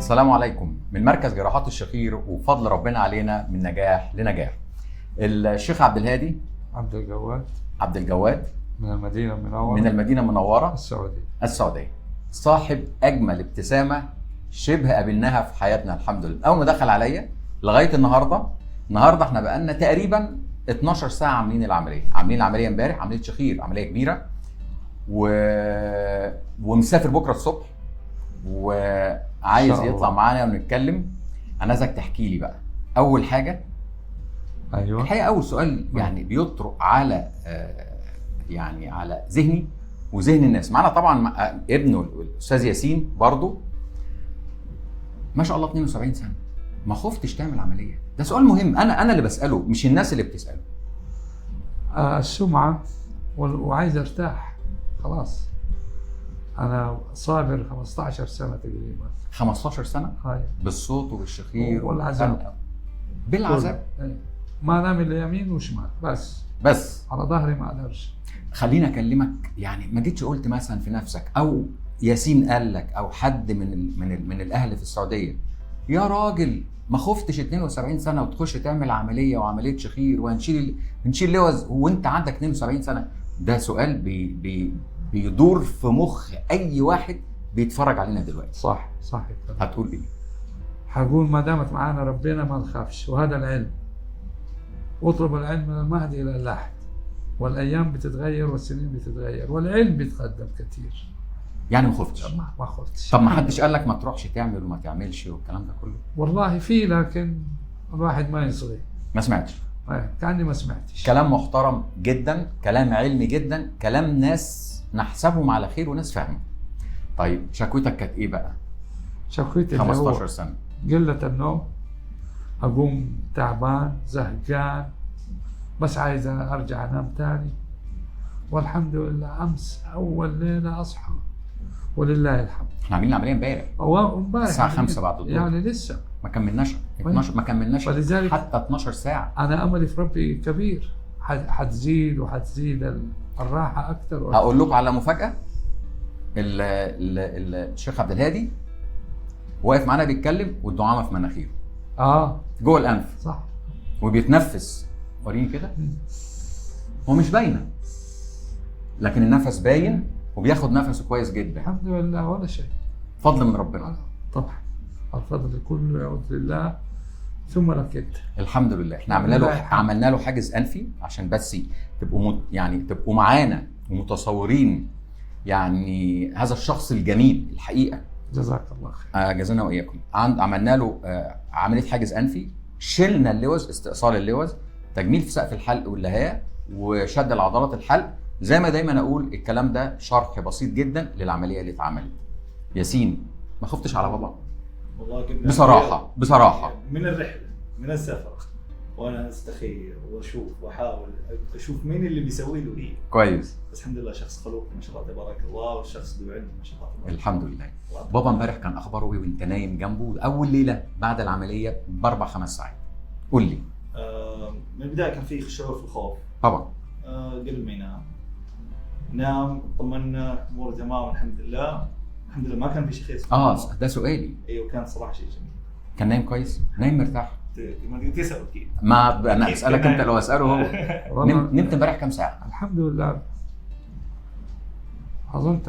السلام عليكم. من مركز جراحات الشخير وفضل ربنا علينا من نجاح لنجاح. الشيخ عبد الهادي عبد الجواد من المدينة المنورة من المدينة المنورة السعودية، صاحب أجمل ابتسامة شبه قابلناها في حياتنا الحمد لله. أول ما دخل عليا لغاية النهاردة احنا بقالنا تقريبا 12 ساعة عاملين العملية امبارح، عملية شخير، عملية كبيرة ومسافر بكرة الصبح وعايز يطلع معانا ونتكلم. انا عايزك تحكي لي بقى اول حاجه. ايوه الحقيقه اول سؤال يعني بيطرق على يعني على ذهني وذهن الناس. معانا طبعا ابنه الاستاذ ياسين برضو ما شاء الله 72 سنه، ما خفتش تعمل عمليه؟ ده سؤال مهم، انا اللي بساله مش الناس اللي بتساله. السمعه وعايز ارتاح خلاص. انا صابر 15 سنه تقريبا. 15 سنه؟ هاي بالصوت وبالشخير والعذاب. بالعذاب ما نام الا يمين وشمال بس على ظهري ما اقدرش. خليني اكلمك، يعني ما جيتش قلت مثلا في نفسك او ياسين قال لك او حد من الاهل في السعوديه يا راجل ما خفتش 72 سنه وتخش تعمل عمليه وعمليه شخير وهنشيل لوز وانت عندك 72 سنه؟ ده سؤال بيدور في مخ اي واحد بيتفرج علينا دلوقتي. صح هتقول ايه؟ هقول ما دامت معانا ربنا ما نخافش، وهذا العلم. اطلب العلم من المهد الى اللحد، والايام بتتغير والسنين بتتغير والعلم بيتقدم كتير. يعني ما خفتش؟ ما خفتش. طب ما حدش قال لك ما تروحش تعمل وما تعملش والكلام ده كله؟ والله في، لكن الواحد ما يصغي. ما سمعتش؟ كأني ما سمعتش. كلام محترم جدا، كلام علمي جدا، كلام ناس نحسبهم على خير وناس فاهمه. طيب شكوتك كانت ايه بقى؟ شكوتي 15 سنه قلة النوم، اقوم تعبان زهقان بس عايز ارجع انام تاني. والحمد لله امس اول ليله اصحى ولله الحمد. احنا عاملين العمليه امبارح الساعه 5 بعد الظهر، يعني لسه ما كملناش 12، ما كملناش حتى 12 ساعه. انا املي في ربي كبير، حتزيد الراحه اكثر. هقول لكم على مفاجاه. الشيخ عبد الهادي واقف معانا بيتكلم والدعامه في مناخيره جوه الانف. صح. وبيتنفس. وريني كده. هو مش باينه لكن النفس باين وبياخد نفسه كويس جدا. الحمد لله ولا شيء، فضل من ربنا. طبعا الفضل كله يعود لله ثم لك انت. الحمد لله. احنا عملنا له حاجز انفي عشان بس تبقوا معانا ومتصورين يعني هذا الشخص الجميل الحقيقه. جزاك الله خير. جزانا واياكم. عملنا له عمليه حاجز انفي، شلنا اللوز، استئصال اللوز، تجميل في سقف الحلق واللهاء، وشد العضلات الحلق. زي ما دايما اقول الكلام ده شرح بسيط جدا للعمليه اللي اتعملت. ياسين ما خفتش على بابا؟ والله كنت بصراحه من الرحله، من السفر وانا استخير واشوف واحاول اشوف مين اللي بيسوي له ايه كويس. بس الحمد لله شخص خلوق ما شاء الله تبارك الله، والشخص ذو علم ما شاء الله تبارك الحمد لله. بابا امبارح كان اخباره ايه وانت نايم جنبه اول ليله بعد العمليه باربع 5 ساعات؟ قول لي. من البدايه كان في شعور في الخوف طبعا. قبل ما نام طمنا اموره تمام الحمد لله ما كان في شيء خير. ده سؤالي. ايوه كان صراحه شيء جميل. كان نايم كويس؟ نايم مرتاح؟ ما تسأل اكيد. ما انا اسالك انت، لو اساله هو. نمت امبارح كام ساعه؟ الحمد لله اظن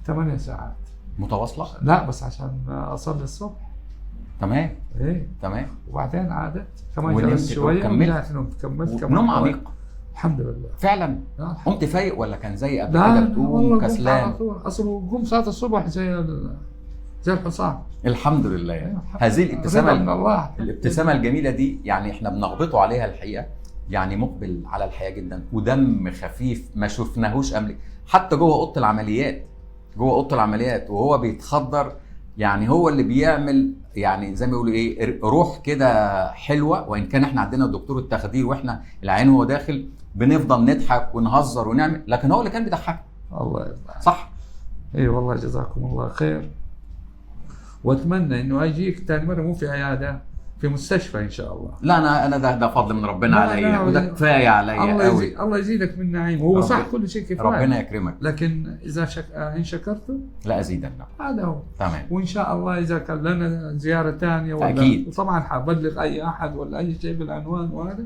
8 ساعات متواصله؟ لا بس عشان اصلي الصبح. تمام. ايه تمام. وبعدين عادت كمان جلست شويه ورجعت نمت كملت نوم عميق الحمد لله. فعلا. قمت فايق ولا كان زي قبل كده بتقوم كسلان؟ اصلا قوم ساعه الصبح زي الحصان. الحمد لله. هذه الابتسامه الجميله دي يعني احنا بنغبطه عليها الحقيقه. يعني مقبل على الحياه جدا ودم خفيف ما شفناهوش قبل. حتى جوه اوضه العمليات وهو بيتخدر، يعني هو اللي بيعمل يعني زي ما بيقولوا ايه، روح كده حلوه. وان كان احنا عندنا دكتور التخدير واحنا العين وهو داخل بنفضل نضحك ونهزر ونعمل، لكن هو اللي كان بيضحك. الله يرضى. صح. اي والله جزاكم الله خير. واتمنى انه اجيك ثاني مره مو في عياده، في مستشفى ان شاء الله. لا انا ده فضل من ربنا لا، عليا، لا، وده كفايه عليا قوي. الله يزيدك من نعيمه. هو صح كل شيء كفايه، ربنا يكرمك. لكن اذا ان شكرته لا ازيدك. هذا هو. تمام. وان شاء الله اذا كان لنا زياره ثانيه ولا أكيد. وطبعا حبلغ اي احد ولا اي شيء بالعنوان وهذا،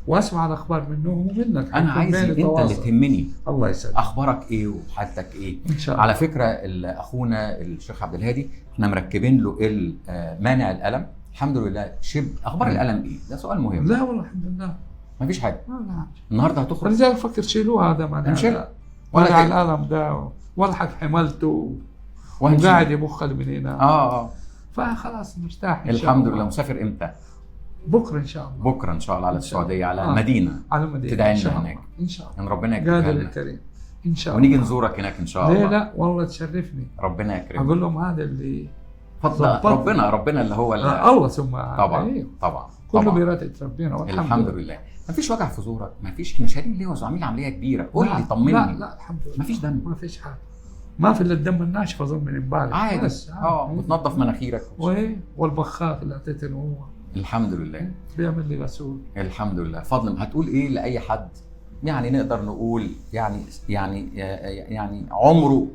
واسمع الاخبار منهم ومنك. انا عايز انت اللي تهمني. الله يسلمك. اخبارك ايه وحالتك ايه ان شاء الله. على فكره اخونا الشيخ عبد الهادي احنا مركبين له مانع الالم الحمد لله. اخبار الالم ايه؟ ده سؤال مهم. لا والله الحمد لله مفيش حاجه. لا. النهارده هتخرج رجال فكر شيلوه هذا ما نشيل ولا على الالم ده ولا حق حملته وقاعد يبخل من هنا. فخلاص مرتاح ان شاء الله. الحمد لله. مسافر امتى؟ بكره ان شاء الله. بكره ان شاء الله على السعوديه، على المدينه. على المدينه تدعي لنا هناك ان شاء الله. ان ربنا يكرمك. قادر الكريم ان شاء الله. ونيجي نزورك هناك ان شاء الله. ليه لا والله تشرفني. ربنا يكرمك. اقول لهم هذا اللي فضل ربنا اللي هو الله ثم طبعا. أيوه. طبعا كله بإرادة ربنا والحمد الحمد لله. مفيش وجع في زورك، مفيش مشاهدين ليه وعاملين عمليه كبيره؟ قول لي طمني. لا الحمد لله مفيش دم. مفيش حاجه. ما في الا الدم الناشف اظن من امبارح عادي. بتنظف مناخيرك والبخاخ اللي اعطيته هو الحمد لله بيعمل لي غسول. الحمد لله. فضل. هتقول ايه لاي حد يعني نقدر نقول يعني عمره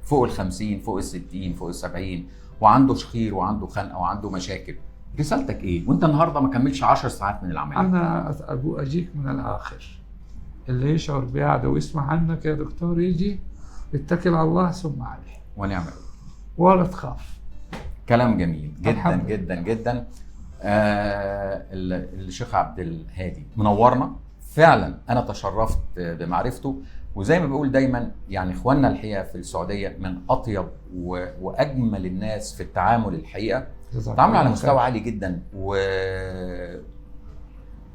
فوق ال50 فوق ال60 فوق ال70 وعنده شخير وعنده خنقه وعنده مشاكل؟ رسالتك ايه وانت النهارده ما كملش 10 ساعات من العمليه؟ انا اجيك من الاخر. اللي يشعر بهذا ويسمع عنك يا دكتور يجي اتكل على الله ثم عليه ونعم ولا تخاف. كلام جميل جدا جدا جدا. الشيخ عبد الهادي منورنا فعلا. انا تشرفت بمعرفته، وزي ما بقول دايما يعني اخواننا الحقيقه في السعوديه من اطيب واجمل الناس في التعامل الحقيقه. تعامل على مستوى عالي جدا. و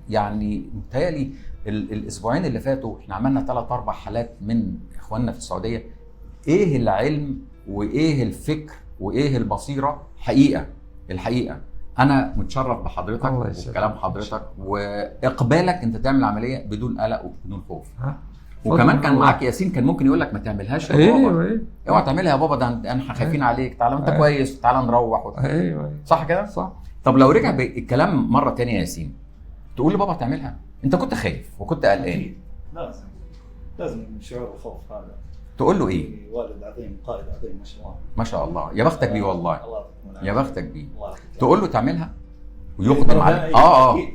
يعني متهيألي الاسبوعين اللي فاتوا احنا عملنا 3-4 حالات من اخواننا في السعوديه. ايه العلم وايه الفكر وايه البصيره الحقيقه انا متشرف بحضرتك وبكلام حضرتك واقبالك انت تعمل عمليه بدون قلق وبدون خوف. وكمان كان معاك ياسين كان ممكن يقول لك ما تعملهاش يا بابا. اوعى تعملها يا بابا، ده احنا خايفين عليك، تعالى انت كويس تعالى نروح. صح كده؟ صح. طب لو رجع الكلام مره ثانيه يا ياسين تقول لبابا تعملها؟ انت كنت خايف وكنت قلقان. لازم شعور الخوف هذا. تقول له ايه؟ والد عظيم، قائد عظيم ما شاء الله. ما شاء الله. يا بختك بيه والله. يا بختك بيه. تقول له تعملها ويقدم عليك.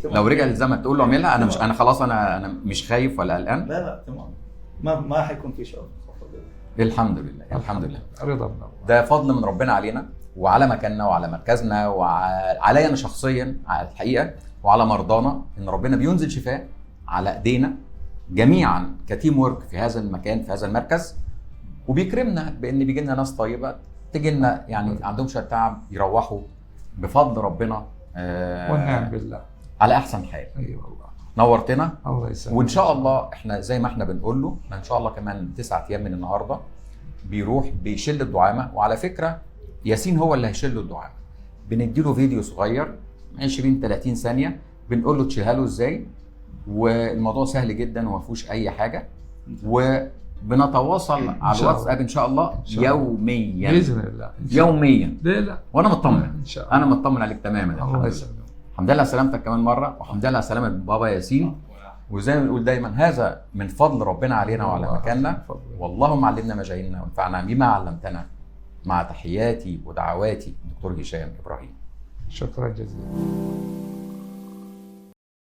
لو رجع الزمن تقول له اعملها. انا خلاص انا مش خايف ولا قلقان. لا تمام. ما حيكون في شعور بالخوف. الحمد لله الحمد لله. رضا من الله. ده فضل من ربنا علينا وعلى مكاننا وعلى مركزنا وعلي انا شخصيا على الحقيقه وعلى مرضانا، ان ربنا بينزل شفاء على ايدينا جميعا كتيم ورك في هذا المكان في هذا المركز، وبيكرمنا بان بيجي لنا ناس طيبه تجي لنا يعني عندهم شويه تعب يروحوا بفضل ربنا والنعم بالله على احسن حال. ايوه والله. نورتنا. الله يسلمك. وان شاء الله احنا زي ما احنا بنقول له احنا ان شاء الله كمان 9 ايام من النهارده بيروح بيشيل الدعامه. وعلى فكره ياسين هو اللي هيشيل له الدعامه. بنديله فيديو صغير 20-30 ثانيه بنقول له تشيلها له ازاي، والموضوع سهل جدا وما فيهوش اي حاجه. وبنتواصل على الواتساب ان شاء الله يوميا باذن الله. يوميا. لا وانا مطمن ان شاء الله. انا مطمن عليك تماما. الله يسلمك. الحمد لله على سلامتك كمان مره، والحمد لله على سلامه بابا ياسين. وزي ما بنقول دايما هذا من فضل ربنا علينا وعلى مكاننا. واللهم علمنا ما جهلنا وانفعنا بما علمتنا. مع تحياتي ودعواتي دكتور هشام ابراهيم. شكرا جزيلا.